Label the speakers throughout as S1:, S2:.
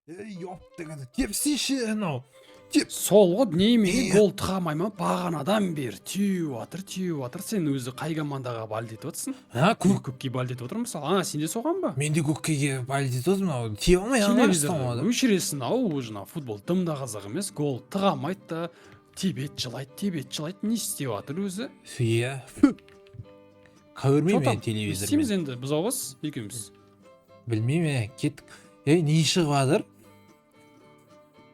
S1: Yo'q tepsейші анау.
S2: Сол ғой немене гол тыға алмай ма? Бағанадан бері түйіп сен өзі қай командаға балдетіп отырсың? Көкке балдетіп отырмын мысалы. Сенде соған ба?
S1: Мен де көккеге балдетіп отырмын, ау тие алмай
S2: Телевизорды өшіресің, уже футбол дым да қызық емес, гол тыға алмайды да, тебет жылайды, не істеп жатыр өзі?
S1: Иә. Көрмеймін мен телевизормен.
S2: Істейміз енді біз ауыз екеуміз.
S1: Білмеймін, кеттік. Не шығып жатыр?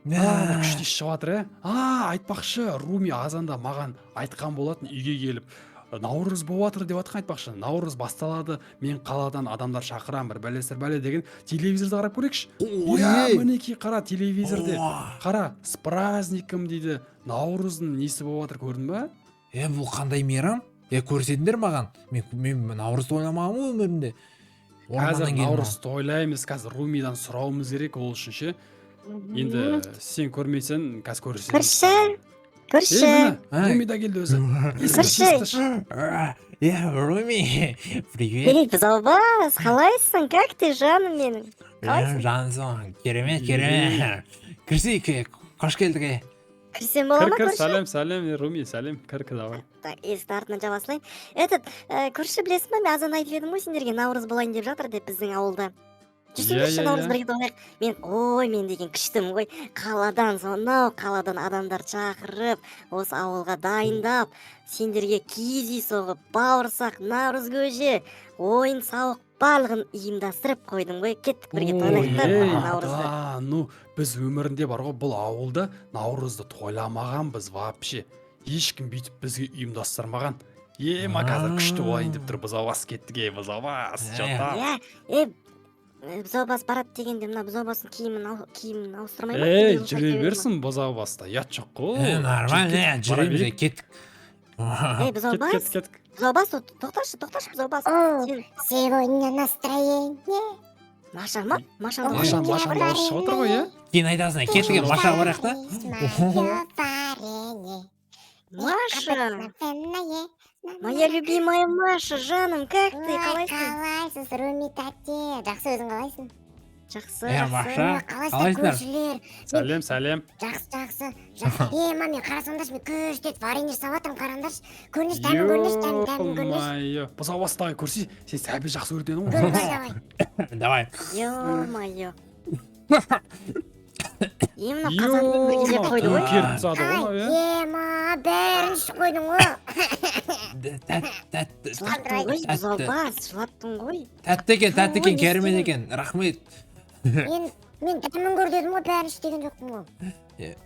S2: Күшті шығып жатыр, айтпақшы, Руми азанда маған айтқан болатын, үйге келіп, наурыз болып жатыр деп жатқан, айтпақшы. Наурыз басталады, мен қаладан адамдар шақырам, бір бәле деген телевизорды қарап көрейікші. Мінекей қара телевизорде. Қара, с праздником дейді. Наурыздың несі болып жатыр, көрдің ба?
S1: Бұл қандай мейрам? Көрсетіңдер маған. Мен наурызды ойламағанмын өмірімде.
S2: Қазір наурызды ойлаймыз, қазір Румидан сұрауымыз керек, ол үшін ше. Енді сен көрмейсің, қазір көрсетеміз.
S3: Көрші.
S2: Руми да келді өзі.
S1: Руми, привет.
S3: Бұзаубас, қалайсың? Как ты, жаным менің?
S1: Жансың, керемет. Кірсейік, қош келдік.
S3: Кірсем бола ма, көрші?
S2: Сәлем, Руми, сәлем, кір, давай.
S3: Так, есікті артынан жаба салайын. Көрші білесің ба, мен азан айтып едім ғой сендерге наурыз болайын деп жатыр деп біздің ауылда. Жүрсіңдерші наурыз бірге тойлайық. Мен деген күштім ғой. Қаладан адамдар шақырып, осы ауылға дайындап, сендерге киіз үй соғып, бауырсақ, наурыз көже, ойын сауық барлығын ұйымдастырып қойдым ғой. Кеттік бірге тойлайық наурызды.
S2: Біз өмірінде бар ғой, бұл ауылда наурызды тойламаған біз вообще. Ешкім бүйтіп бізге ұйымдастырмаған. Қазір күшті болайын деп тұр, бұзаубас кеттік, бұзаубас.
S3: Бұзаубас барады дегенде, мына бұзаубастың киімін ауыстырмай ма?
S2: Жүре берсін бұзаубаста, ят жоқ қой.
S1: Нормально, жүреміз, кеттік.
S3: Бұзаубас, тоқташы, бұзаубас.
S4: Сегодня настроение.
S3: Маша ма? Машаны
S2: дауыс шығып отыр ғой,
S1: Кейін айтасың, кеттік, Маша барақ та?
S3: Маша! Моя любимая Маша, жаным, как ты, қалайсың?
S4: Қалайсыз, Руми тәте, жақсы өзің қалайсың?
S3: Жақсы.
S1: Маша,
S4: қалайсыңдар?
S2: Сәлем.
S4: Жақсы. Мен қарасаңдаршы, мен көштет варенье саватым, қараңдаршы. Көрініш, дәмін көрініш.
S2: Бұзаубастағы көрсей, сен сәбі жақсы көрден ғой.
S1: Давай.
S3: Ё-майо. Емін қазанды бірге жеп қойды ғой.
S4: Бәрін ішіп қойдың ғой.
S3: Жылаттың ғой, бұзаубас, жылаттың ғой.
S1: Тәтті екен, керемет екен, рахмет.
S4: Мен дәмін көр дедім ғой, бәрін іш деген жоқпын ғой.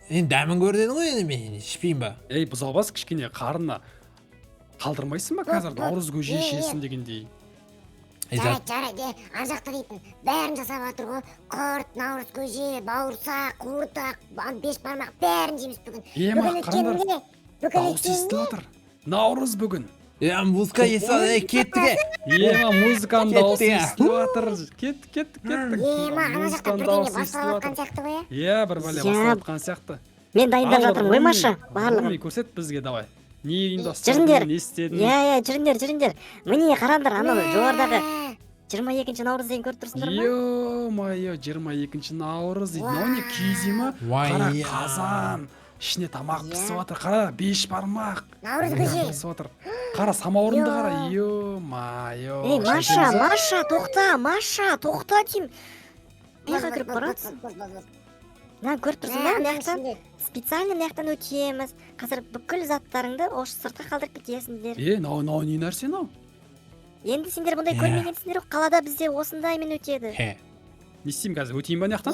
S1: Енді дәмін көр дедің ғой, енді мен ішпеймін ба?
S2: Бұзаубас кішкене қарына қалдырмайсың ба қазір, наурыз көже ішесің дегендей.
S4: Жарайды, ар жақта дейтін, бәрін жасап жатыр ғой. Құрт, наурыз көже, бауырсақ, қуырдақ, беш бармақ, бәрін жеміз бүгін.
S2: Қарандар, дауыс естіп жатыр. Наурыз бүгін.
S1: Музыка естіп, кеттік.
S2: Музыканың дауысы естіп жатыр. Кеттік.
S4: Ана жақта бірдеңе басталып жатқан сияқты ғой,
S2: бір бәле басталып жатқан сияқты.
S3: Мен дайындап жатырмын ғой, Маша, барлығын.
S2: Көрсет бізге, давай. Не ұйымдастырдың, не істедің?
S3: Жүріңдер. Міне қарандар, анау жоғардағы 22 наурыз деген көріп тұрсыңдар ма?
S2: Ё-майо, 22 наурыз дейді. Мынау не киіз үй ма? Қара қазан, ішіне тамақ пісіп жатыр. Қара беш бармақ.
S4: Наурыз көже.
S2: Қара самаурынды қара. Ё-майо.
S3: Маша, тоқта деймін. Неға кіріп баратсың? Көріп тұрсың ба, мынаяқтан специально мынаяқтан өтеміз. Қазір бүкіл заттарыңды осы сыртқа қалдырып кетесіңдер.
S2: Нау не нәрсе нау?
S3: Енді сендер бұндай көрмегенсіңдер, қалада бізде осындаймен өтеді.
S2: Не істеймін қазір, өтейін ба мынаяқтан?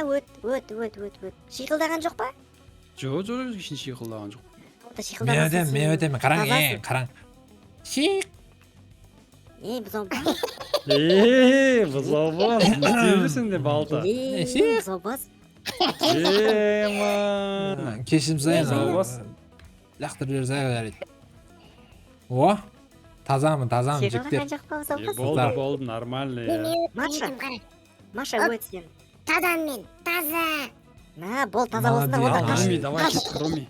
S3: Өт. Шиқылдаған жоқ па?
S2: Жоқ, ешін шиқылдаған жоқ.
S1: Мен өтемін, қараң. Шиқ.
S3: Бұзаубас.
S2: Бұзаубас, не істейбісің де балта?
S3: Бұзаубас.
S1: Кешім сайын, лақтыр жер зайғылар еді. Тазамын, жіктер.
S2: Болды, нормально.
S3: Маша, өт сен.
S4: Тазамын, таза.
S3: Бол, таза болсындар, онда
S2: Давай, Руми.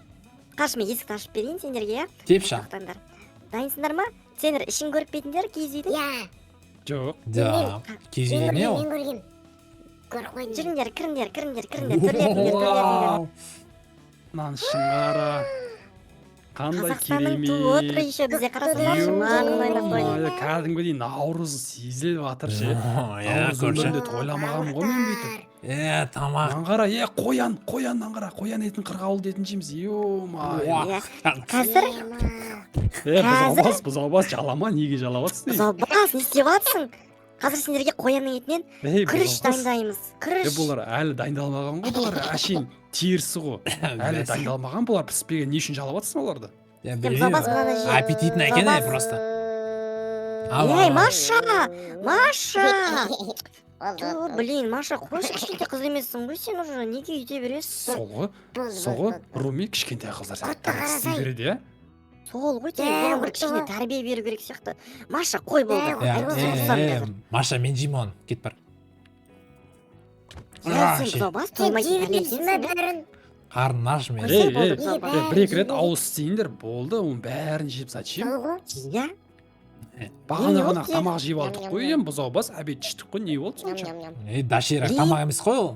S3: Қаш, мен есікті ашып берейін сендерге,
S1: Тепші.
S3: Дайынсыңдар ма? Сендер ішін көріп бейтіндер киіз үйді?
S2: Жоқ.
S1: Киіз үйді не ол?
S4: Мен көргем. көріп қойдым.
S3: жүріңдер кіріңдер төрлетіңдер
S2: мынаны шыңғара қандай
S3: қазақстанның туы отыр
S2: керемет.
S3: еще бізге қарасаңдаршы барлығын ойнап қойдық
S2: кәдімгідей наурыз сезіліп жатыр ше.
S1: Иә,
S2: наурыз
S1: көрші.
S2: өмірінде тойламағанмын ғой мен бүйтіп.
S1: Тамақ.
S2: Мынаны қара, қояннан қара, қоян етін қырғауыл етін жейміз. Ё-май.
S3: қазір
S2: Бұзаубас, жалама, неге жалап жатсың?
S3: бұзаубас не істеп жатсың қазір сендерге қоянның етінен күріш дайындаймыз күріш
S2: Бұлар әлі дайындалмаған ғой, бұлар әшейін терісі ғой. Әлі дайындалмаған, бұлар піспеген. Не үшін жалап жатсың оларды?
S3: бұзаубас мынаны жеп
S1: Аппетитно екен
S3: Бұзаубас.
S1: просто.
S3: ей Маша Ту, блин, Маша, қойшы кішкентай қыз емессің ғой сен уже неге үйте бересің?
S2: Соғы, Руми кішкентай қыздар сияқты істей береді, иә?
S3: Сол ғой тек бұның бір кішкене тәрбие беру керек сияқты. Маша, қой болды.
S1: Маша, мен жеймін оны. Кет бар.
S3: Сен бұзаубас тоймайтын әлемсің
S4: бәрін.
S1: Қарным аш мен.
S2: Бір-екі рет ауыз істейіндер, болды, оның бәрін жеп сатшым.
S3: Иә?
S2: Бағана ғана тамақ жеп алдық қой, бұзаубас әбет іштік қой, не болды сонша?
S1: Даширақ тамақ емес қой ол.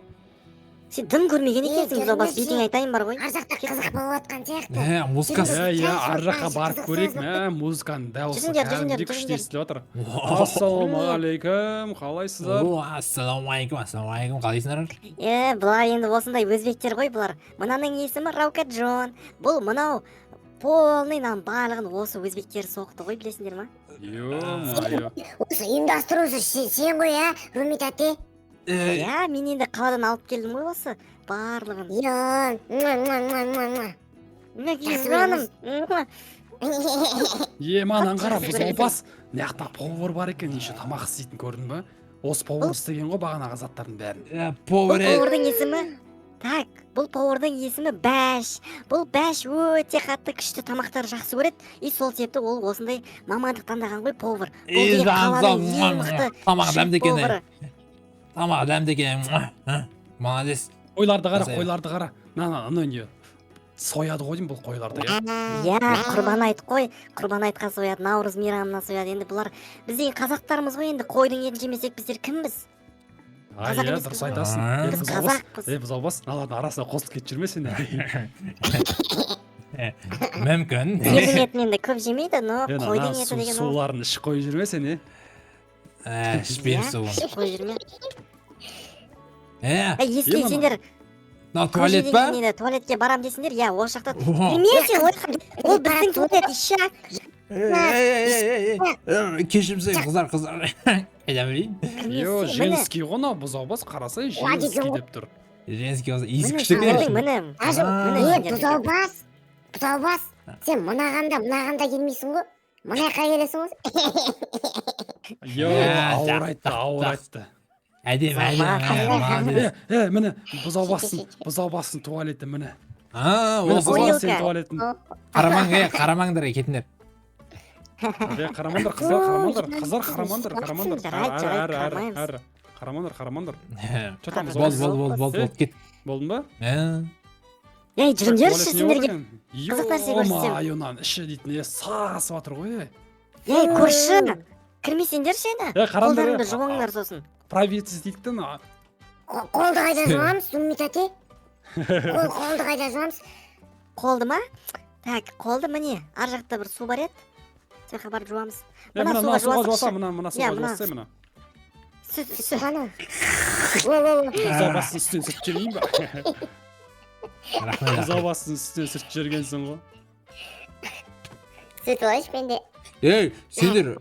S3: Сен дым көрмеген екенсің бұзаубас, бетің айтайын бар ғой.
S4: Ар жақта қызық болып жатқан сияқты.
S1: Музыкасы.
S2: Ар жаққа барып көрейік, музыканың дауысы
S3: Жүріңдер,
S2: кәдімгідей
S3: жүріңдер,
S2: күшті естіліп жатыр. Ассалаумағалейкум, қалайсыздар?
S1: Ассалаумағалейкум, қалайсыңдар?
S3: Бұлар енді осындай өзбектер ғой бұлар. Мынаның есімі Раукаджон. Бұл мынау полный нам барлығын осы өзбектер соқты ғой, білесіңдер ма?
S2: Ё-майо.
S4: Осы ұйымдастырушы сен ғой, ә, Руми тәте?
S3: Иә, мен енді қаладан алып келдім ғой осы барлығын. Мінекей жаным.
S2: Маған қара, бұзаубас. Мынаяқта повар бар екен, еще тамақ істейтін көрдің бе? Осы повар істеген ғой бағанағы заттардың бәрін.
S3: Бұл повардың есімі так, бұл повардың есімі Бәш. Бұл Бәш өте қатты күшті тамақтар жақсы көреді. И сол себепті ол осындай мамандық таңдаған ғой повар. Бұл қаланың ең мықты
S1: тамақ дәмді екен.
S3: повары.
S1: Тамақ дәмді екен. Молодец.
S2: Қойларды қара. Анау не? Сояды ғой деймін бұл қойларды, иә?
S3: Иә, құрбан айт қой. Құрбан айтқа сояды, наурыз мейрамына сояды. Енді бұлар біздің қазақтарымыз ғой, енді қойдың етін жемесек біздер кімбіз? Қазақ
S2: Иә,
S3: емеспіз
S2: дұрыс
S3: ғой.
S2: айтасың.
S3: Біз қазақпыз.
S2: Бұзаубас, алардың арасына қосылып кетіп жүрме сен.
S1: Мүмкін.
S3: Сиырдың етін енді көп жемейді, но қойдың еті деген ол.
S2: Суларын ішіп қойып жүрме сен,
S1: Ішпен суын.
S3: Ішіп қойып жүрме.
S2: Ема.
S3: Еске сендер
S1: Туалет па?
S3: туалетке барам десіңдер, иә, ол жақта білмейсің, ол біздің туалет іші.
S1: Кешірімсіз қыздар. Қайда білейін?
S2: Йо, женский ғой мынау бұзаубас, қарасай женский деп тұр.
S1: Женский болса, иісі күшті екен.
S4: Бұзаубас, сен мынағанда келмейсің ғой? Мынаяққа келесің ғой?
S2: Йо, ауыр айтты.
S1: Әдем.
S2: Міне, бұзаубастың туалеті, міне.
S1: Осы
S2: Бұзаубастың туалетін.
S1: Қарамаңдар кетіндер.
S2: Қарамандар.
S1: Бол, кет.
S2: Болдың ба?
S3: Жүріңдерші сендерге. Қызық нәрсе көрсетсем.
S2: Майонан іші дейтін, сасып жатыр ғой.
S3: Көрші, кірмесеңдерші еді.
S2: Қараңдар.
S3: Қолдарыңды жуыңдар сосын.
S2: Правительство дейді да.
S4: Қолды қайда жуамыз, Руми тәте? Қолды қайда жуамыз?
S3: Қолды ма? Так, қолды міне, ар жақта бір су бар еді. Сояққа барып жуамыз.
S2: Мына суға жуаса, мына суға жуаса, мына.
S3: Сүт.
S2: Бұзаубастың үстінен сүрт жіберейін ба?
S1: Рахмет.
S2: Бұзаубастың үстінен сүрт жібергенсің ғой.
S4: Сүт алайыншы менде.
S1: Сендер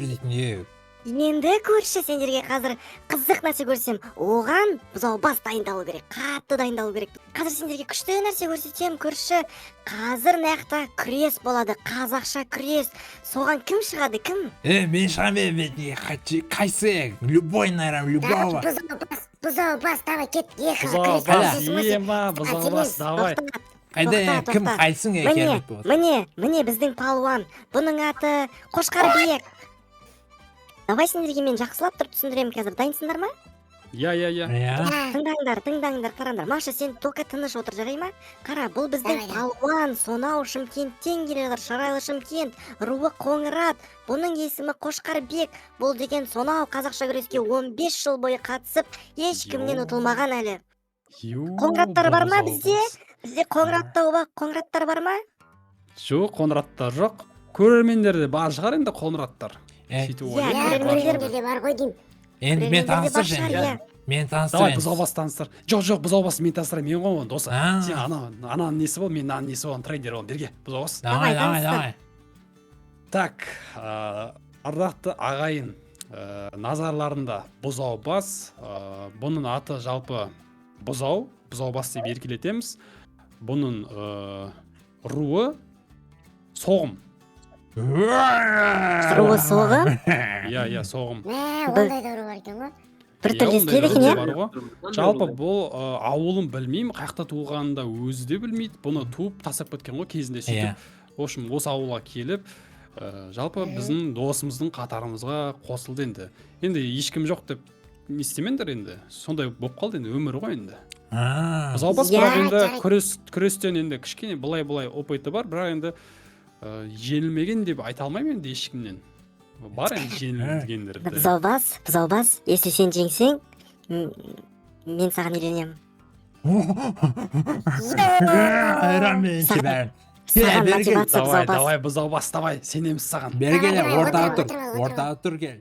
S1: дейтін,
S3: Енді көрші сендерге қазір қызық нәрсе көрсем, оған бұзаубас дайындалу керек, қатты дайындалу керек. Қазір сендерге күшті нәрсе көрсетем, көрші. Қазір наяқта күрес болады, қазақша күрес. Соған кім шығады, кім?
S1: Мен шығам, қайсы? Любой, наверное, любого.
S4: Бұзаубас, давай кет.
S2: Бұзаубас, давай.
S1: Қайда, кім қайсың екенік болады?
S3: Міне біздің палуан. Бұның аты Қошқар биек. Давай сендерге мен жақсылап тұрып түсіндірем қазір. Дайынсыңдар ма?
S2: иә
S3: тыңдаңдар қараңдар, Маша, сен только тыныш отыр, жарай ма? Қара, бұл біздің
S4: Давай,
S3: палуан, сонау Шымкенттен келе жатыр, шырайлы Шымкент, руы Қоңырат, бұның есімі Қошқарбек. Бұл деген сонау қазақша күреске 15 жыл бойы қатысып, ешкімнен ұтылмаған әлі. Қоңыраттар бар ма бізде? Бізде Қоңыраттар бар ма?
S2: Жоқ, Қоңыраттар жоқ. Көрермендерде бар шығар енді Қоңыраттар. Сөйтіп
S3: Иә,
S2: ойлаймын.
S3: көрермендер
S4: де бар ғой деймін.
S1: Енді мен
S3: Біреулерде бар
S1: таныстыршы
S3: шығар,
S1: енді.
S3: иә.
S1: Мен
S2: Давай
S1: таныстырайын.
S2: бұзаубас таныстыр. Жоқ, бұзаубас мен таныстырайын, мен ғой досы.
S1: А.
S2: Сен ананың несі бол, мен мынаның несі бол, трейдер бол, берге бұзаубас.
S1: Давай,
S3: Давай,
S1: давай.
S2: Так, ардақты ағайын, назарларында бұзаубас, бұның аты жалпы бұзаубас деп еркелетеміз. Бұның руы соғым.
S3: Руы соғым?
S2: Иә, соғым.
S4: Ондай да ұры бар екен ғой.
S3: Бір түрлі естіледі екен, иә?
S2: Жалпы бұл ауылын білмеймін, қаяқта туғанын да өзі де білмейді. Бұны туып тастап кеткен ғой кезінде сөйтіп. В общем, осы ауылға келіп, жалпы біздің досымыздың қатарымызға қосылды енді. Енді ешкім жоқ деп не істемеңдер енді. Сондай болып қалды енді, өмір ғой енді. Бұзаубас бірақ енді күрестен енді кішкене былай опыты бар, бірақ енді жеңілмеген деп айта алмаймын енді ешкімнен. Бар енді жеңілгендерді.
S3: Бұзаубас, если сен жеңсең, мен саған үйленемін.
S1: Айранменші бәрін.
S3: Саған мотивация бұзаубас.
S2: Давай, бұзаубас, давай, сенеміз саған.
S1: Бері келе,
S4: Давай,
S1: ортаға
S4: отырма,
S1: тұр.
S4: отырма,
S1: Ортаға тұр кел.